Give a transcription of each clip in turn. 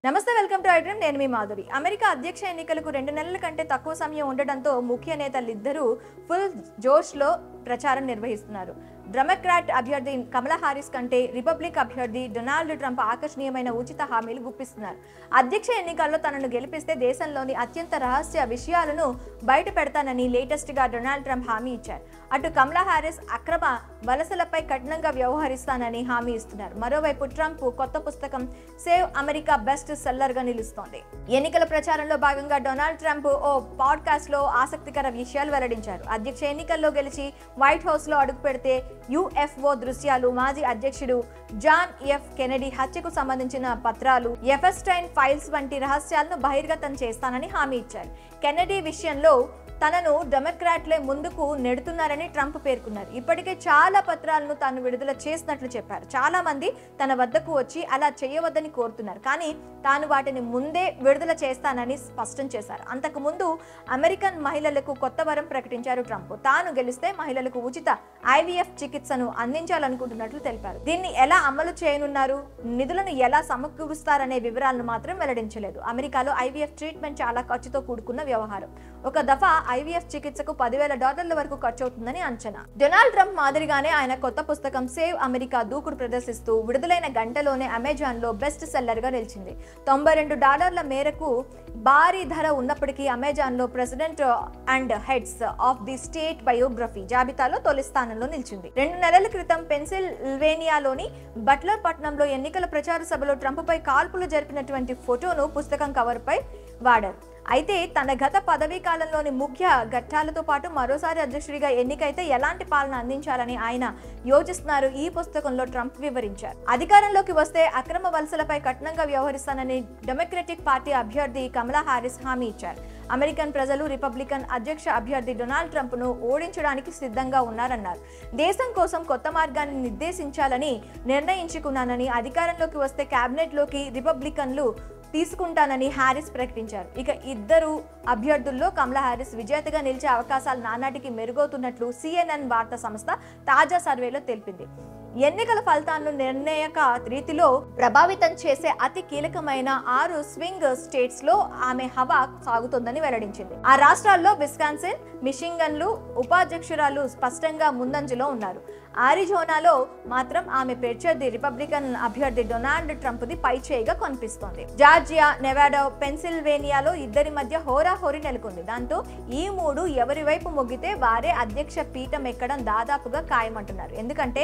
నమస్తే, welcome to iDream. నేను మీ Madhuri. America అధ్యక్ష ఎన్నికలకు 2 నెలల కంటే తక్కువ సమయం ఉండడంతో ముఖ్య నేతలిద్దరూ ఫుల్ జోష్లో ప్రచారం నిర్వహిస్తున్నారు. డెమోక్రాట్ అభ్యర్థి కమలా హారిస్ కంటే రిపబ్లిక్ అభ్యర్థి డొనాల్డ్ ట్రంప్ ఆకర్షణీయమైన ఉచిత హామీలు గుప్పిస్తున్నారు. అధ్యక్ష ఎన్నికల్లో తనను గెలిపిస్తే దేశంలోని అత్యంత రహస్య విషయాలను బయట పెడతానని లేటెస్ట్ గా డొనాల్డ్ ట్రంప్ హామీ ఇచ్చారు. అటు కమలా హారిస్ అక్రమ వలసలపై కఠినంగా వ్యవహరిస్తానని హామీ ఇస్తున్నారు. మరోవైపు ట్రంప్ కొత్త పుస్తకం సేవ్ అమెరికా బెస్ట్ సెల్లర్ గా నిలుస్తోంది. ఎన్నికల ప్రచారంలో భాగంగా డొనాల్డ్ ట్రంప్ ఓ పాడ్కాస్ట్ లో ఆసక్తికర విషయాలు వెల్లడించారు. అధ్యక్ష ఎన్నికల్లో గెలిచి వైట్ హౌస్ లో అడుగు పెడితే యుఎఫ్ఓ దృశ్యాలు, మాజీ అధ్యక్షుడు జాన్ ఎఫ్ కెనడీ హత్యకు సంబంధించిన పత్రాలు, ఎఫెస్టైన్ ఫైల్స్ వంటి రహస్యాలను బహిర్గతం చేస్తానని హామీ ఇచ్చారు. కెనడీ విషయంలో తనను డెమోక్రాట్లే ముందుకు నెడుతున్నారని ట్రంప్ పేర్కొన్నారు. ఇప్పటికే చాలా పత్రాలను తాను విడుదల చేసినట్లు చెప్పారు. చాలా మంది తన వద్దకు వచ్చి అలా చేయవద్దని కోరుతున్నారు, కానీ తాను వాటిని ముందే విడుదల చేస్తానని స్పష్టం చేశారు. అంతకుముందు అమెరికన్ మహిళలకు కొత్త వరం ప్రకటించారు ట్రంప్. తాను గెలిస్తే మహిళలకు ఉచిత ఐవీఎఫ్ చికిత్సను అందించాలనుకుంటున్నట్లు తెలిపారు. దీన్ని ఎలా అమలు చేయనున్నారు, నిధులను ఎలా సమకూరుస్తారనే వివరాలను మాత్రం వెల్లడించలేదు. అమెరికాలో ఐవీఎఫ్ ట్రీట్మెంట్ చాలా ఖర్చుతో కూడుకున్న వ్యవహారం. ఒక దఫా ఐవీఎఫ్ చికిత్సకు $10,000 వరకు ఖర్చు అవుతుందని అంచనా. డొనాల్డ్ ట్రంప్ మాదిరిగానే ఆయన కొత్త పుస్తకం సేవ్ అమెరికా దూకుడు ప్రదర్శిస్తూ విడుదలైన గంటలోనే అమెజాన్ లో బెస్ట్ సెల్లర్ గా నిలిచింది. $92 మేరకు భారీ ధర ఉన్నప్పటికీ అమెజాన్ లో president and heads of the state biography జాబితాలో తొలి స్థానంలో నిలిచింది. 2 నెలల క్రితం పెన్సిల్వేనియాలోని బట్లర్ పట్టణంలో ఎన్నికల ప్రచార సభలో ట్రంప్ పై కాల్పులు జరిపినటువంటి ఫోటోను పుస్తకం కవర్ పై వాడారు. అయితే తన గత పదవీ కాలంలోని ముఖ్య ఘట్టాలతో పాటు మరోసారి అధ్యక్షుడిగా ఎన్నికైతే ఎలాంటి పాలన అందించాలని ఆయన యోచిస్తున్నారు ఈ పుస్తకంలో ట్రంప్ వివరించారు. అధికారంలోకి వస్తే అక్రమ వలసలపై కఠినంగా వ్యవహరిస్తానని డెమోక్రటిక్ పార్టీ అభ్యర్థి కమలా హారిస్ హామీ ఇచ్చారు. అమెరికన్ ప్రజలు రిపబ్లికన్ అధ్యక్ష అభ్యర్థి డొనాల్డ్ ట్రంప్ ను ఓడించడానికి సిద్ధంగా ఉన్నారన్నారు. దేశం కోసం కొత్త మార్గాన్ని నిర్దేశించాలని నిర్ణయించుకున్నానని, అధికారంలోకి వస్తే కేబినెట్ లోకి రిపబ్లికన్లు తీసుకుంటానని హారిస్ ప్రకటించారు. ఇక ఇద్దరు అభ్యర్థుల్లో కమలా హారిస్ విజేతగా నిలిచే అవకాశాలు నానాటికి మెరుగవుతున్నట్లు CNN వార్తా సంస్థ తాజా సర్వేలో తెలిపింది. ఎన్నికల ఫలితాలను నిర్ణాయక రీతిలో ప్రభావితం చేసే అతి కీలకమైన 6 స్వింగ్ స్టేట్స్ లో ఆమె హవా సాగుతోందని వెల్లడించింది. ఆ రాష్ట్రాల్లో విస్కాన్సిన్, మిషిగన్లు ఉపాధ్యక్షురాలు స్పష్టంగా ముందంజలో ఉన్నారు. ఆరిజోనాలో మాత్రం ఆమె ప్రత్యర్థి రిపబ్లికన్ అభ్యర్థి డొనాల్డ్ ట్రంప్ ది పైచేయిగా కనిపిస్తోంది. జార్జియా, నెవాడా, పెన్సిల్వేనియాలో ఇద్దరి మధ్య హోరాహోరీ నెలకొంది. దాంతో ఈ 3 ఎవరి వైపు మొగ్గితే వారే అధ్యక్ష పీఠం ఎక్కడం దాదాపుగా ఖాయమంటున్నారు. ఎందుకంటే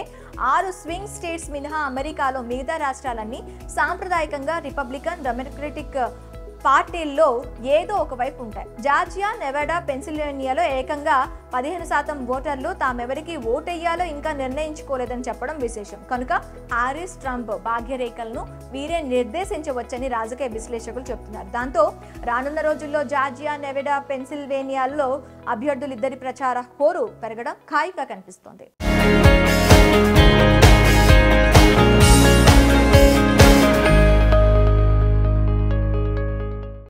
6 స్వింగ్ స్టేట్స్ మినహా అమెరికాలో మిగతా రాష్ట్రాలన్నీ సాంప్రదాయకంగా రిపబ్లికన్, డెమోక్రటిక్ పార్టీల్లో ఏదో ఒక వైపు ఉంటాయి. జార్జియా, నెవాడా, పెన్సిల్వేనియాలో ఏకంగా 15% ఓటర్లు తామెవరికి ఓటెయ్యాలో ఇంకా నిర్ణయించుకోలేదని చెప్పడం విశేషం. కనుక హారిస్ ట్రంప్ భాగ్యరేఖలను వీరే నిర్దేశించవచ్చని రాజకీయ విశ్లేషకులు చెబుతున్నారు. దాంతో రానున్న రోజుల్లో జార్జియా, నెవాడా, పెన్సిల్వేనియాలో అభ్యర్థులిద్దరి ప్రచార హోరు పెరగడం ఖాయంగా కనిపిస్తోంది.